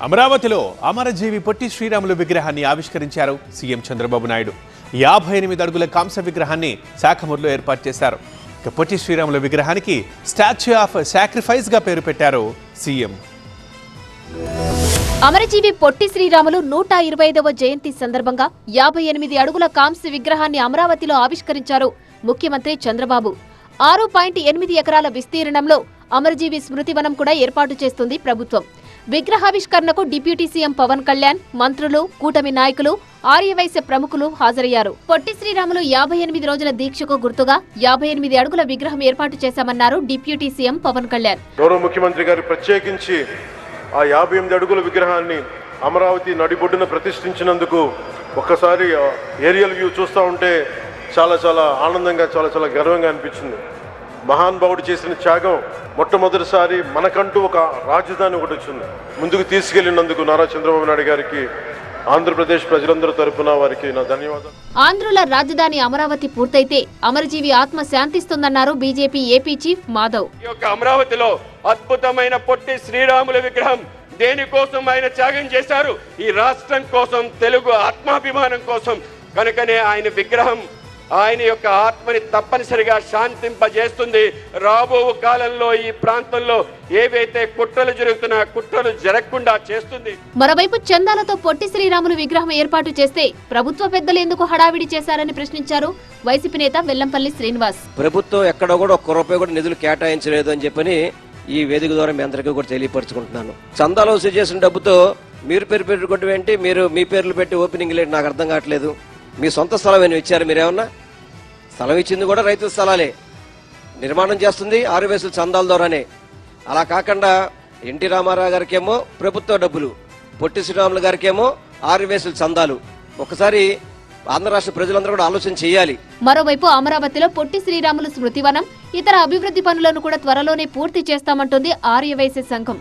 అమరావతిలో అమరజీవి పొట్టి శ్రీరాములు విగ్రహాన్ని ఆవిష్కరించారు సీఎం చంద్రబాబు నాయుడు. 58 అడుగుల కాంస్య విగ్రహాన్ని శాఖమూరులో ఏర్పాటు చేశారు. పొట్టి శ్రీరాములు విగ్రహానికి స్టాచ్యూ ఆఫ్ సాక్రిఫైస్ గా పేరు పెట్టారు సీఎం. అమరజీవి పొట్టి శ్రీరాములు 125వ జయంతి సందర్భంగా 58 అడుగుల కాంస్య విగ్రహాన్ని అమరావతిలో ఆవిష్కరించారు ముఖ్యమంత్రి చంద్రబాబు. 6.8 ఎకరాల విస్తీర్ణంలో అమరజీవి స్మృతివనం కూడా ఏర్పాటు చేస్తుంది ప్రభుత్వం. విగ్రహావిష్కరణకు డిప్యూటీ సీఎం పవన్ కళ్యాణ్, మంత్రులు, కూటమి నాయకులు, ఆర్యవైశ్య ప్రముఖులు హాజరయ్యారు. పొట్టి శ్రీరాములు 58 రోజుల దీక్షకు గుర్తుగా 58 అడుగుల విగ్రహం ఏర్పాటు చేశామన్నారు డిప్యూటీ సీఎం పవన్ కళ్యాణ్. గౌరవ ముఖ్యమంత్రి గారు ప్రత్యేకించి ఆ 58 అడుగుల విగ్రహాన్ని అమరావతి నడిబొడ్డున ప్రతిష్ఠించినందుకు ఒక్కసారి ఏరియల్ వ్యూ చూస్తూ ఉంటే చాలా ఆనందంగా చాలా గర్వంగా అనిపించింది. మహానుభావుడు చేసిన త్యాగం మొట్టమొదటిసారి మనకంటూ ఒక రాజధాని ఒకటి వచ్చింది. ముందుకు తీసుకెళ్లినందుకు నారా చంద్రబాబు నాయుడు గారికి, ఆంధ్రప్రదేశ్ ప్రజలందరి తరపున వారికి నా ధన్యవాదాలు. ఆంధ్రుల రాజధాని అమరావతి పూర్తయితే అమరజీవి ఆత్మ శాంతిస్తుందన్నారు బీజేపీ ఏపీ చీఫ్ మాధవ్. అమరావతిలో అద్భుతమైన పొట్టి శ్రీరాముల విగ్రహం దేనికోసం ఆయన త్యాగం చేశారు? ఈ రాష్ట్రం కోసం, తెలుగు ఆత్మాభిమానం కోసం. కనుకనే ఆయన విగ్రహం ఆయన యొక్క ఆత్మని తప్పనిసరిగా శాంతింపజేస్తుంది. రాబో కాలంలో ఈ ప్రాంతంలో ఏవైతే కుట్రలు జరుగుతున్నా కుట్రలు జరగకుండా చేస్తుంది. మరోవైపు చందాలతో పొట్టి శ్రీరాములు విగ్రహం ఏర్పాటు చేస్తే ప్రభుత్వ పెద్దలు ఎందుకు హడావిడి చేశారని ప్రశ్నించారు వైసీపీ నేత వెల్లంపల్లి శ్రీనివాస్. ప్రభుత్వం ఎక్కడ కూడా ఒక్క రూపాయి కూడా నిధులు కేటాయించలేదు అని చెప్పని ఈ వేదిక ద్వారా మీ అందరికీ కూడా తెలియపరచుకుంటున్నాను. చందాలు వసూలు చేసిన డబ్బుతో మీరు పేరు పెట్టుకోవడం ఏంటి? మీరు మీ పేర్లు పెట్టి ఓపెనింగ్ లేదు, నాకు అర్థం కావట్లేదు. మీ సొంత స్థలం ఏమైనా ఇచ్చారు? మీరేమన్నా స్థలం ఇచ్చింది కూడా రైతుల స్థలాలే, నిర్మాణం చేస్తుంది ఆర్యవైశ్యుల చందాల ద్వారానే. అలా కాకుండా ఎన్టీ రామారావు గారికేమో ప్రభుత్వ డబ్బులు, పొట్టి శ్రీరాములు గారికేమో ఆర్యవైశ్యుల చందాలు. ఒకసారి ఆంధ్ర రాష్ట్ర ప్రజలందరూ కూడా ఆలోచన చేయాలి. మరోవైపు అమరావతిలో పొట్టి శ్రీరాములు స్మృతివనం, ఇతర అభివృద్ధి పనులను కూడా త్వరలోనే పూర్తి చేస్తామంటుంది ఆర్యవైశ్య సంఘం.